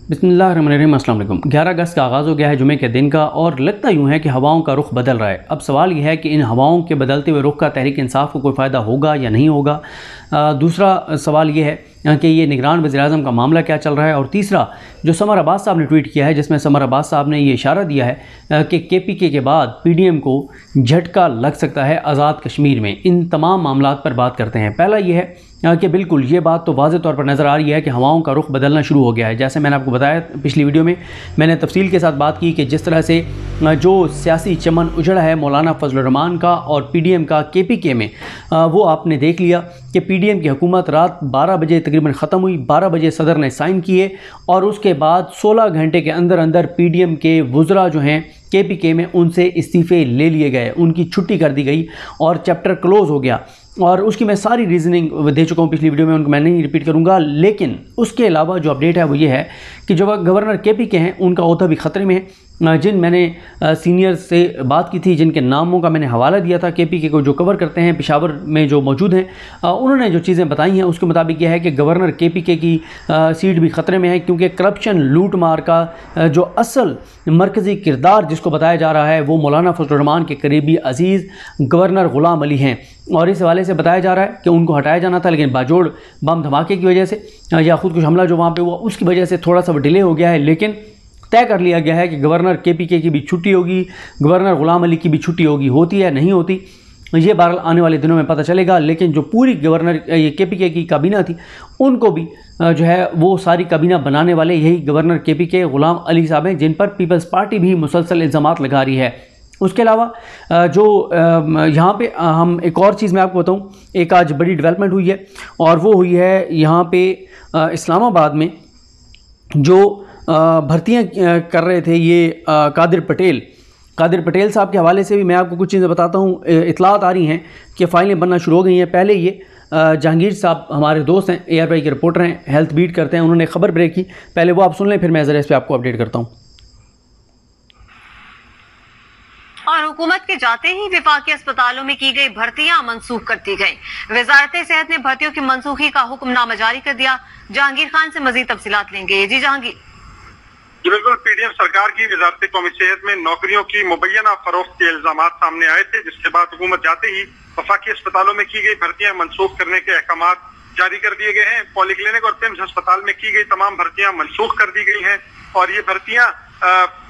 बिस्मिल्लाहिर्रहमानिर्रहीम, अस्सलाम वालेकुम। 11 अगस्त का आगाज़ हो गया है जुमे के दिन का, और लगता यूँ है कि हवाओं का रुख बदल रहा है। अब सवाल यह है कि इन हवाओं के बदलते हुए रुख का तहरीक इंसाफ को कोई फ़ायदा होगा या नहीं होगा। दूसरा सवाल ये है कि ये निगरान वज़ीर-ए-आज़म का मामला क्या चल रहा है। और तीसरा, जो समर अब्बास साहब ने ट्वीट किया है, जिसमें समर अब्बास साहब ने ये इशारा दिया है कि KPK के बाद PDM को झटका लग सकता है आज़ाद कश्मीर में। इन तमाम मामलात पर बात करते हैं। पहला ये है कि बिल्कुल ये बात तो वाज़ेह तौर पर नज़र आ रही है कि हवाओं का रुख बदलना शुरू हो गया है। जैसे मैंने आपको बताया पिछली वीडियो में, मैंने तफसील के साथ बात की कि जिस तरह से जो सियासी चमन उजड़ा है मौलाना फजलुर रहमान का और PDM का KPK में, वो आपने देख लिया कि PDM की हुकूमत रात 12 बजे तकरीबन ख़त्म हुई। 12 बजे सदर ने साइन किए और उसके बाद 16 घंटे के अंदर अंदर PDM के वज़रा जो हैं KPK में, उनसे इस्तीफ़े ले लिए गए, उनकी छुट्टी कर दी गई और चैप्टर क्लोज़ हो गया। और उसकी मैं सारी रीज़निंग दे चुका हूँ पिछली वीडियो में, उनको मैं नहीं रिपीट करूँगा। लेकिन उसके अलावा जो अपडेट है वो ये है कि जो गवर्नर KPK हैं उनका ओहदा भी ख़तरे में है। जिन मैंने सीनियर से बात की थी, जिनके नामों का मैंने हवाला दिया था KPK को जो कवर करते हैं पेशावर में जो मौजूद हैं, उन्होंने जो चीज़ें बताई हैं उसके मुताबिक यह है कि गवर्नर KPK की सीट भी ख़तरे में है, क्योंकि करप्शन लूट मार का जो असल मरकज़ी किरदार जिसको बताया जा रहा है वो मौलाना फजलुर रहमान के करीबी अजीज़ गवर्नर ग़ुलाम अली हैं। और इस हवाले से बताया जा रहा है कि उनको हटाया जाना था, लेकिन बाजोड़ बम धमाके की वजह से या ख़ुदकुश हमला जो वहाँ पे हुआ उसकी वजह से थोड़ा सा डिले हो गया है। लेकिन तय कर लिया गया है कि गवर्नर KPK की भी छुट्टी होगी, गवर्नर ग़ुलाम अली की भी छुट्टी होगी। होती है नहीं होती ये बहरहाल आने वाले दिनों में पता चलेगा। लेकिन जो पूरी गवर्नर ये KPK की काबीना थी, उनको भी जो है वो सारी काबीना बनाने वाले यही गवर्नर KPK ग़ुलाम अली साहब हैं, जिन पर पीपल्स पार्टी भी मुसलसल इल्ज़ामात लगा रही है। उसके अलावा जो यहाँ पे हम एक और चीज़ मैं आपको बताऊँ, एक आज बड़ी डेवलपमेंट हुई है और वो हुई है यहाँ पे इस्लामाबाद में जो भर्तियाँ कर रहे थे ये कादिर पटेल साहब के हवाले से भी मैं आपको कुछ चीज़ें बताता हूँ। इतलात आ रही हैं कि फ़ाइलें बनना शुरू हो गई हैं। पहले ये जहांगीर साहब हमारे दोस्त हैं, ARY के रिपोर्टर हैं, हेल्थ बीट करते हैं, उन्होंने खबर ब्रेक की। पहले वो आप सुन लें, फिर मैं ज़रा इस पर आपको अपडेट करता हूँ। और हुकूमत के जाते ही विफाकी अस्पतालों में की गई भर्तियां मनसूख कर दी गई। वजारत सेहत ने भर्तियों की मनसूखी का हुक्मनामा जारी कर दिया। जहांगीर खान से मजीद तफसीलात लेंगे। जी जहांगीर। जी बिल्कुल, PDM सरकार की वजारत कौमी सेहत में नौकरियों की मुबैना फरोख्त के इल्जामात सामने आए थे, जिसके बाद हुकूमत जाते ही वफाकी अस्पतालों में की गई भर्तियां मनसूख करने के अहकाम जारी कर दिए गए हैं। पॉलीक्लिनिक और PIMS अस्पताल में की गई तमाम भर्तियां मनसूख कर दी गई हैं और ये भर्तियां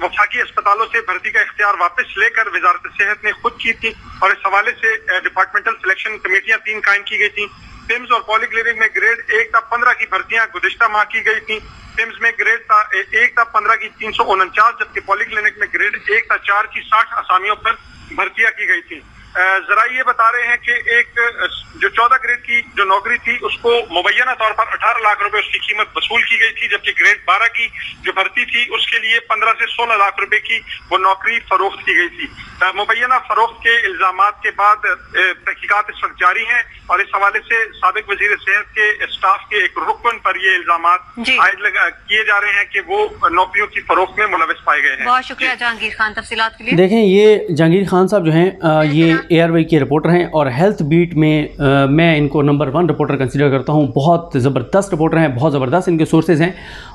वफाकी अस्पतालों से भर्ती का इख्तियार वापस लेकर वजारत सेहत ने खुद की थी। और इस हवाले से डिपार्टमेंटल सिलेक्शन कमेटियां 3 कायम की गई थी। PIMS और पॉलीक्लिनिक में ग्रेड 1 था 15 की भर्तियां गुज़िश्ता माह की गई थी। PIMS में ग्रेड था 1 था 15 की 349, जबकि पॉलीक्लिनिक में ग्रेड 1 था 4 की 60 असामियों पर भर्तियां की गई थी। जरा ये बता रहे हैं कि एक जो 14 ग्रेड की जो नौकरी थी उसको मुबैना तौर पर 18 लाख रुपए उसकी कीमत वसूल की गई थी, जबकि ग्रेड 12 की जो भर्ती थी उसके लिए 15 से 16 लाख रुपए की वो नौकरी फरोख्त की गई थी। मुबैना फरोख्त के इल्जामात के बाद तहकीकात इस वक्त जारी हैं और इस हवाले से साबिक वजीर सेहत के स्टाफ के एक रुकन पर ये इल्जामात किए जा रहे हैं कि वो नौकरियों की फरोख्त में मुलविस पाए गए हैं। बहुत शुक्रिया जहांगीर खान तफसीलात के लिए। देखें, ये जहांगीर खान साहब जो हैं ये ARY के रिपोर्टर हैं और हेल्थ बीट में मैं इनको नंबर 1 रिपोर्टर कंसीडर करता हूँ। बहुत ज़बरदस्त रिपोर्टर हैं, बहुत ज़बरदस्त इनके सोर्सेज हैं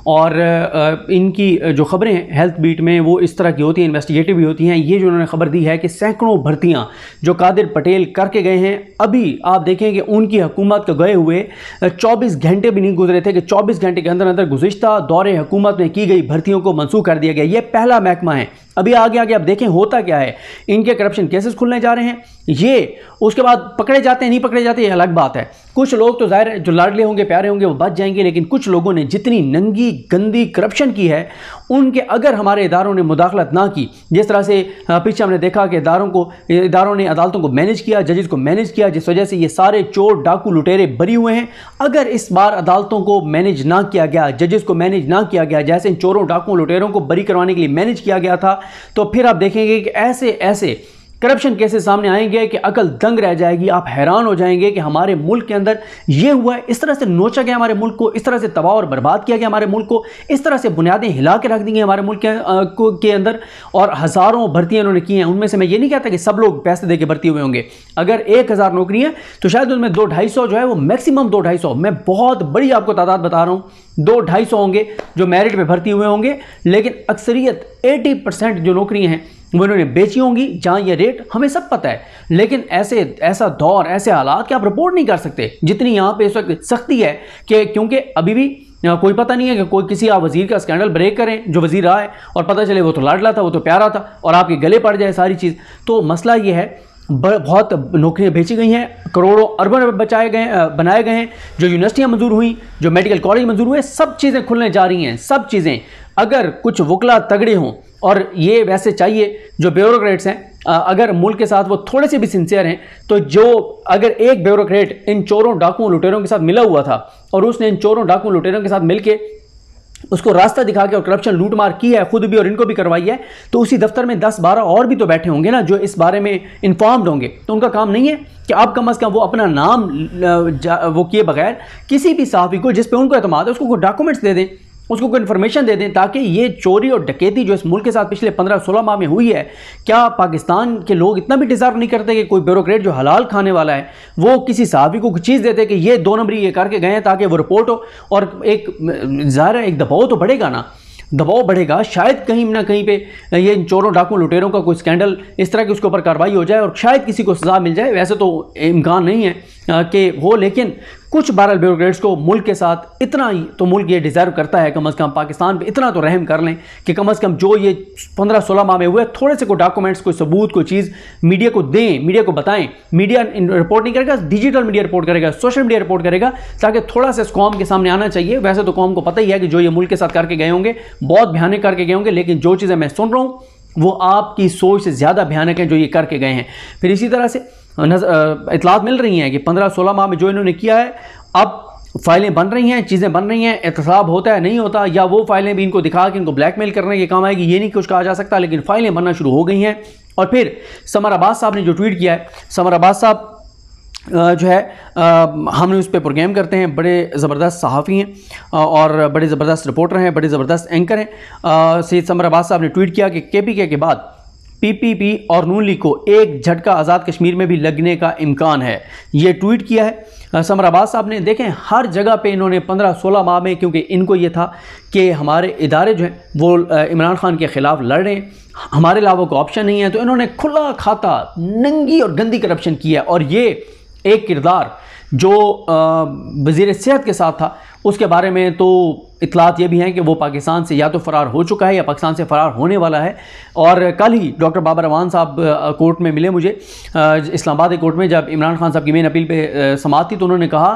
और इनकी जो ख़बरें हैं हेल्थ बीट में वो इस तरह की होती हैं, इन्वेस्टिगेटिव भी होती हैं। ये जो उन्होंने ख़बर दी है कि सैकड़ों भर्तियाँ जो कादिर पटेल करके गए हैं, अभी आप देखें कि उनकी हुकूमत को गए हुए 24 घंटे भी नहीं गुजरे थे कि 24 घंटे के अंदर अंदर गुज़िश्ता दौरे हुकूमत में की गई भर्तियों को मनसूख कर दिया गया। ये पहला महकमा है। अभी आगे आगे आप देखें होता क्या है। इनके करप्शन केसेस खुलने जा रहे हैं, ये उसके बाद पकड़े जाते हैं नहीं पकड़े जाते, ये अलग बात है। कुछ लोग तो ज़ाहिर जो लाडले होंगे प्यारे होंगे वो बच जाएंगे, लेकिन कुछ लोगों ने जितनी नंगी गंदी करप्शन की है उनके अगर हमारे इदारों ने मुदाखलत ना की, जिस तरह से पीछे हमने देखा कि इदारों ने अदालतों को मैनेज किया, जजेस को मैनेज किया, जिस वजह से ये सारे चोर डाकू लुटेरे बरी हुए हैं। अगर इस बार अदालतों को मैनेज ना किया गया, जजेस को मैनेज ना किया गया, जैसे इन चोरों डाकुओं लुटेरों को बरी करवाने के लिए मैनेज किया गया था, तो फिर आप देखेंगे कि ऐसे करप्शन केसेस सामने आएंगे कि अकल दंग रह जाएगी। आप हैरान हो जाएंगे कि हमारे मुल्क के अंदर ये हुआ है, इस तरह से नोचा गया हमारे मुल्क को, इस तरह से तबाह और बर्बाद किया गया हमारे मुल्क को, इस तरह से बुनियादें हिला के रख दी गई हमारे मुल्क के अंदर, और हज़ारों भर्तियाँ इन्होंने की हैं। उनमें से मैं ये नहीं कहता कि सब लोग पैसे दे के भर्ती हुए होंगे। अगर 1000 नौकरी है तो शायद उनमें 200-250 जो है वो मैक्सिमम 200-250, मैं बहुत बड़ी आपको तादाद बता रहा हूँ, 200-250 होंगे जो मेरिट पे भर्ती हुए होंगे, लेकिन अक्सरियत 80% जो नौकरियां हैं वो इन्होंने बेची होंगी, जहाँ ये रेट हमें सब पता है। लेकिन ऐसा दौर, ऐसे हालात कि आप रिपोर्ट नहीं कर सकते, जितनी यहाँ पे इस वक्त सख्ती है कि क्योंकि अभी भी कोई पता नहीं है कि कोई किसी आप वज़ीर का स्कैंडल ब्रेक करें जो वज़ीर रहा है और पता चले वो तो लाडला था, वो तो प्यारा था, और आपके गले पड़ जाए सारी चीज़। तो मसला ये है, बहुत नौकरियां बेची गई हैं, करोड़ों अरबों बनाए गए हैं, जो यूनिवर्सिटियां मंजूर हुई, जो मेडिकल कॉलेज मंजूर हुए, सब चीज़ें खुलने जा रही हैं, सब चीज़ें। अगर कुछ वकला तगड़े हों, और ये वैसे चाहिए जो ब्यूरोक्रेट्स हैं, अगर मुल्क के साथ वो थोड़े से भी सिंसियर हैं, तो जो अगर एक ब्यूरोक्रेट इन चोरों डाकुओं लुटेरों के साथ मिला हुआ था और उसने इन चोरों डाकुओं लुटेरों के साथ मिलके उसको रास्ता दिखा के और करप्शन लूट मार की है, खुद भी और इनको भी करवाई है, तो उसी दफ्तर में 10-12 और भी तो बैठे होंगे ना जो इस बारे में इन्फॉर्म्ड होंगे। तो उनका काम नहीं है कि आप कम अज़ कम वो अपना नाम वो किए बगैर किसी भी सहाफ़ी को जिस पे उनको एतमाद है उसको कोई डॉक्यूमेंट्स दे दें, उसको कोई इन्फॉर्मेशन दे दें, ताकि ये चोरी और डकैती जो इस मुल्क के साथ पिछले 15-16 माह में हुई है, क्या पाकिस्तान के लोग इतना भी डिज़र्व नहीं करते कि कोई ब्यूरोक्रेट जो हलाल खाने वाला है वो किसी सहाफ़ी को कुछ चीज़ देते कि ये 2 नंबरी ये करके गए हैं, ताकि वो रिपोर्ट हो। और एक ज़ाहिर है एक दबाव तो बढ़ेगा ना, दबाव बढ़ेगा, शायद कहीं ना कहीं पे ये इन चोरों डाकुओं लुटेरों का कोई स्कैंडल इस तरह की उसके ऊपर कार्रवाई हो जाए और शायद किसी को सज़ा मिल जाए। वैसे तो इम्कान नहीं है कि हो, लेकिन कुछ 12 ब्यूरोक्रेट्स को मुल्क के साथ इतना ही तो मुल्क ये डिज़र्व करता है, कम अज़ कम पाकिस्तान पे इतना तो रहम कर लें कि कम अज़ कम जो ये 15-16 माह में हुए थोड़े से कोई डॉक्यूमेंट्स, कोई सबूत, कोई चीज़ मीडिया को दें, मीडिया को बताएं। मीडिया रिपोर्ट नहीं करेगा, डिजिटल मीडिया रिपोर्ट करेगा, सोशल मीडिया रिपोर्ट करेगा, ताकि थोड़ा सा इस कौम के सामने आना चाहिए। वैसे तो कौम को पता ही है कि जो ये मुल्क के साथ करके गए होंगे बहुत भयानक करके गए होंगे, लेकिन जो चीज़ें मैं सुन रहा हूँ वो आपकी सोच से ज़्यादा भयानक है जो ये करके गए हैं। फिर इसी तरह से इतलात मिल रही हैं कि 15-16 माह में जो इन्होंने किया है, अब फाइलें बन रही हैं, चीज़ें बन रही हैं, एहतसाब होता है नहीं होता, या वो फाइलें भी इनको दिखा के इनको ब्लैकमेल करने के काम आएगी, ये नहीं कुछ कहा जा सकता, लेकिन फाइलें बनना शुरू हो गई हैं। और फिर समर अब्बास साहब ने जो ट्वीट किया है, समर अब्बास साहब जो है हमने उस पर प्रोग्राम करते हैं, बड़े ज़बरदस्त सहाफ़ी हैं और बड़े ज़बरदस्त रिपोर्टर हैं, बड़े ज़बरदस्त एंकर हैं। सैयद समर अब्बास साहब ने ट्वीट किया कि KPK के बाद PPP और नून लीग को एक झटका आज़ाद कश्मीर में भी लगने का इम्कान है। ये ट्वीट किया है समर अब्बास साहब ने। देखें हर जगह पे इन्होंने 15-16 माह में, क्योंकि इनको ये था कि हमारे इदारे जो हैं वो इमरान खान के ख़िलाफ़ लड़ रहे हैं, हमारे अलावा कोई ऑप्शन नहीं है, तो इन्होंने खुला खाता नंगी और गंदी करप्शन किया। और ये एक किरदार जो वज़ीर सेहत के साथ था, उसके बारे में तो इतलात ये भी हैं कि वो पाकिस्तान से या तो फ़रार हो चुका है या पाकिस्तान से फ़रार होने वाला है। और कल ही डॉक्टर बाबर अवान साहब कोर्ट में मिले मुझे, इस्लामाबाद कोर्ट में, जब इमरान खान साहब की मेन अपील पे समाअत थी, तो उन्होंने कहा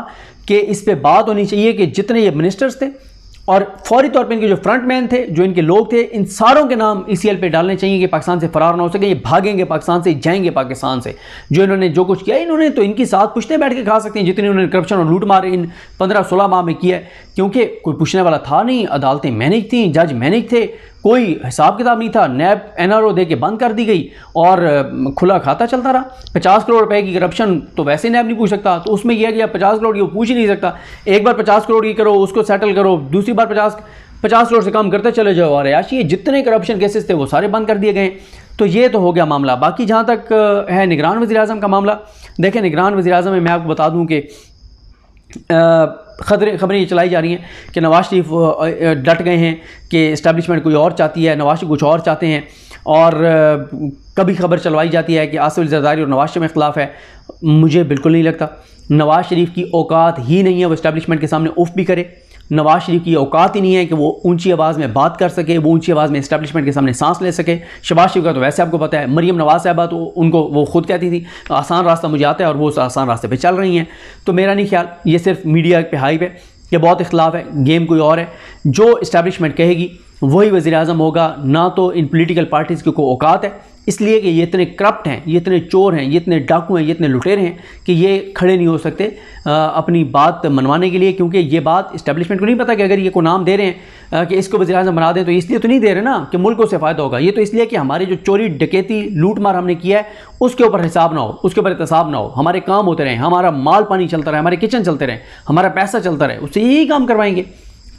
कि इस पे बात होनी चाहिए कि जितने ये मिनिस्टर्स थे और फौरी तौर पे इनके जो फ्रंट मैन थे, जो इनके लोग थे, इन सारों के नाम ECL पे डालने चाहिए कि पाकिस्तान से फ़रार ना हो सके, ये भागेंगे पाकिस्तान से, जाएंगे पाकिस्तान से। जो इन्होंने जो कुछ किया, इन्होंने तो इनकी साथ पुश्ते बैठ के खा सकते हैं जितनी उन्होंने करप्शन और लूट मार इन 15-16 माह में किया है, क्योंकि कोई पूछने वाला था नहीं, अदालतें मैनेज थी, जज मैनेज थे, कोई हिसाब किताब नहीं था, नैब NRO दे के बंद कर दी गई और खुला खाता चलता रहा। 50 करोड़ रुपए की करप्शन तो वैसे नैब नहीं पूछ सकता, तो उसमें यह गया 50 करोड़ की वो पूछ ही नहीं सकता। एक बार 50 करोड़ की करो, उसको सेटल करो, दूसरी बार 50 करोड़ से कम करते चले जाओ, और यार ये जितने करप्शन केसेस थे वो सारे बंद कर दिए गए। तो ये तो हो गया मामला। बाकी जहाँ तक है निगरान वज़ीर आज़म का मामला, देखें निगरान वज़ीर आज़म में मैं आपको बता दूँ कि खबरें ये चलाई जा रही हैं कि नवाज शरीफ डट गए हैं कि इस्टेब्लिशमेंट कोई और चाहती है, नवाज शरीफ कुछ और चाहते हैं। और कभी खबर चलवाई जाती है कि आसिफ ज़रदारी और नवाज शरीफ में इख्तिलाफ़ है। मुझे बिल्कुल नहीं लगता, नवाज शरीफ की औकात ही नहीं है वो इस्टेब्लिशमेंट के सामने उफ भी करे। नवाज शरीफ की औकात ही नहीं है कि वो ऊंची आवाज़ में बात कर सके, वो ऊंची आवाज़ में इस्टेब्लिशमेंट के सामने सांस ले सके। शहबाज शरीफ का तो वैसे आपको पता है, मरीम नवाज साहबा तो उनको वो खुद कहती थी आसान रास्ता मुझे आता है, और वो उस आसान रास्ते पे चल रही हैं। तो मेरा नहीं ख्याल ये सिर्फ मीडिया पे हाइप है कि बहुत इख्तिलाफ है, गेम कोई और है। जो इस्टेब्लिशमेंट कहेगी वही वज़ीर-ए-आज़म होगा। ना तो इन पॉलिटिकल पार्टीज़ की कोई औकात है, इसलिए कि ये इतने करप्ट हैं, ये इतने चोर हैं, ये इतने डाकू हैं, ये इतने लुटेरे हैं कि ये खड़े नहीं हो सकते अपनी बात मनवाने के लिए, क्योंकि ये बात इस्टेब्लिशमेंट को नहीं पता कि अगर ये को नाम दे रहे हैं कि इसको वज़ीर-ए-आज़म बना दें, तो इसलिए तो नहीं दे रहे ना कि मुल्क से फ़ायदा होगा। ये तो इसलिए कि हमारी जो चोरी डकैती लूट मार हमने किया है उसके ऊपर हिसाब ना हो, उसके ऊपर एहतसाब ना हो, हमारे काम होते रहें, हमारा माल पानी चलता रहे, हमारे किचन चलते रहें, हमारा पैसा चलता रहे, उससे यही काम करवाएंगे।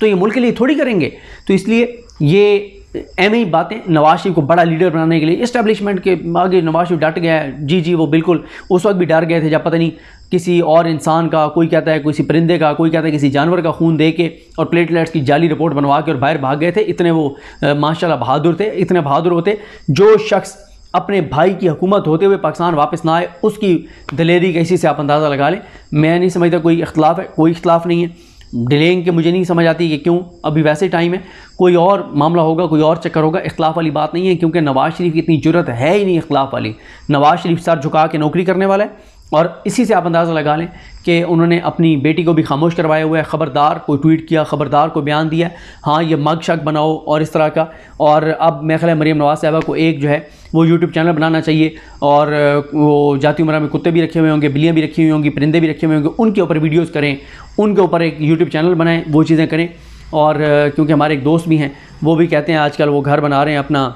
तो ये मुल्क के लिए थोड़ी करेंगे। तो इसलिए ये एम ही बातें नवाज शरीफ को बड़ा लीडर बनाने के लिए इस्टेब्लिशमेंट के आगे नवाज शरीफ डट गया है। जी वो बिल्कुल उस वक्त भी डर गए थे जब पता नहीं किसी और इंसान का, कोई कहता है किसी परिंदे का, कोई कहता है किसी जानवर का खून दे के और प्लेटलेट्स की जाली रिपोर्ट बनवा के और बाहर भाग गए थे। इतने वो माशाल्लाह बहादुर थे, इतने बहादुर होते। जो शख्स अपने भाई की हुकूमत होते हुए पाकिस्तान वापस ना आए, उसकी दलेरी कैसी से आप अंदाज़ा लगा लें। मैं नहीं समझता कोई इख्तलाफ है, कोई इख्तलाफ नहीं है। डिलेइंग के मुझे नहीं समझ आती कि क्यों, अभी वैसे टाइम है, कोई और मामला होगा, कोई और चक्कर होगा। इख्तलाफ वाली बात नहीं है, क्योंकि नवाज शरीफ की इतनी जुर्रत है ही नहीं इख्तलाफ वाली। नवाज शरीफ सर झुका के नौकरी करने वाला है और इसी से आप अंदाज़ा लगा लें कि उन्होंने अपनी बेटी को भी खामोश करवाया हुआ है। ख़बरदार कोई ट्वीट किया, ख़बरदार को बयान दिया, हाँ ये मग शक बनाओ और इस तरह का। और अब मेरे ख्याल है मरीम नवाज़ साहिबा को एक जो है वो यूट्यूब चैनल बनाना चाहिए और वो जाती उमरा में कुत्ते भी रखे हुए होंगे, बिल्लियाँ भी रखी हुई होंगी, परिंदे भी रखे हुए होंगे, उनके ऊपर वीडियोज़ करें, उनके ऊपर एक यूट्यूब चैनल बनाएं, वो चीज़ें करें। और क्योंकि हमारे एक दोस्त भी हैं, वो भी कहते हैं आजकल वो घर बना रहे हैं अपना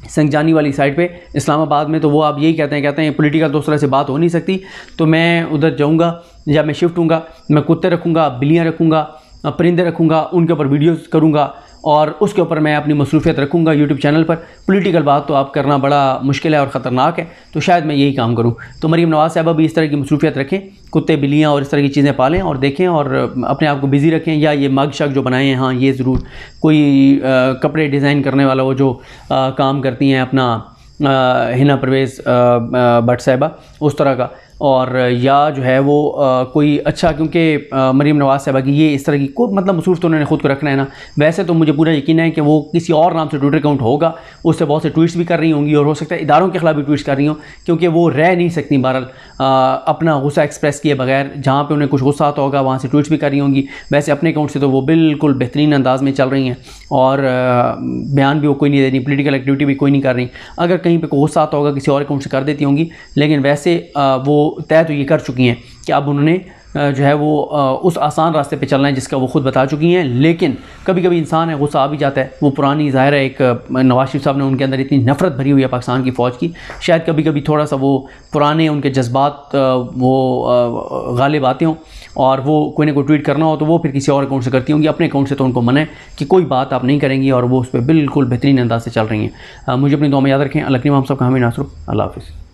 संगजानी वाली साइड पे इस्लामाबाद में, तो वो आप यही कहते हैं पॉलिटिकल तो उस तरह से बात हो नहीं सकती। तो मैं उधर जाऊंगा, जब मैं शिफ्ट हूँगा, मैं कुत्ते रखूँगा, बिल्लियाँ रखूँगा, परिंदे रखूँगा, उनके ऊपर वीडियोस करूँगा और उसके ऊपर मैं अपनी मसरूफियत रखूँगा यूट्यूब चैनल पर। पॉलिटिकल बात तो आप करना बड़ा मुश्किल है और ख़तरनाक है, तो शायद मैं यही काम करूँ। तो मरीम नवाज़ साहिबा भी इस तरह की मसरूफियत रखें, कुत्ते बिल्लियाँ और इस तरह की चीज़ें पालें और देखें और अपने आप को बिज़ी रखें। या ये मग शक जो बनाए हैं, हाँ ये ज़रूर, कोई कपड़े डिज़ाइन करने वाला वो जो काम करती हैं अपना हिना परवेज़ भट्ट साहिबा, उस तरह का। और या जो है वो कोई अच्छा, क्योंकि मरीम नवाज़ साहिबा की ये इस तरह की कोई मतलब मसरूफ़ तो उन्होंने ख़ुद को रखना है ना। वैसे तो मुझे पूरा यकीन है कि वो किसी और नाम से ट्विटर अकाउंट होगा, उससे बहुत से ट्वीट्स भी कर रही होंगी और हो सकता है इदारों के ख़िलाफ़ भी ट्वीट्स कर रही हों, क्योंकि वो रह नहीं सकती बहरहाल अपना गुस्सा एक्सप्रेस किए बगैर। जहाँ पर उन्हें कुछ गुस्सा आता होगा वहाँ से ट्वीट्स भी कर रही होंगी। वैसे अपने अकाउंट से तो वो बिल्कुल बेहतरीन अंदाज़ में चल रही हैं और बयान भी वो कोई नहीं दे रही, पोलिटिकल एक्टिविटी भी कोई नहीं कर रही। अगर कहीं पर कोई गुस्सा आता होगा किसी और अकाउंट से कर देती होंगी, लेकिन वैसे वो तय तो ये कर चुकी हैं कि अब उन्होंने जो है वो उस आसान रास्ते पे चलना है जिसका वो खुद बता चुकी हैं। लेकिन कभी कभी इंसान है, गुस्सा आ भी जाता है। वो पुरानी ज़ाहिर है, एक नवाज शरीफ साहब ने उनके अंदर इतनी नफ़रत भरी हुई है पाकिस्तान की फ़ौज की, शायद कभी कभी थोड़ा सा वो पुराने उनके जज्बात वो गालिब आते हों और वो कोई ना कोई ट्वीट करना हो तो वो फिर किसी और अकाउंट से करती होंगी। अपने अकाउंट से तो उनको मना है कि कोई बात आप नहीं करेंगी और वो उस पर बिल्कुल बेहतरीन अंदाज से चल रही हैं। मुझे अपनी दुआ में याद रखें। अल्लाह करीम हम सब का हमें नासर। अल्लाह हाफ़िज़।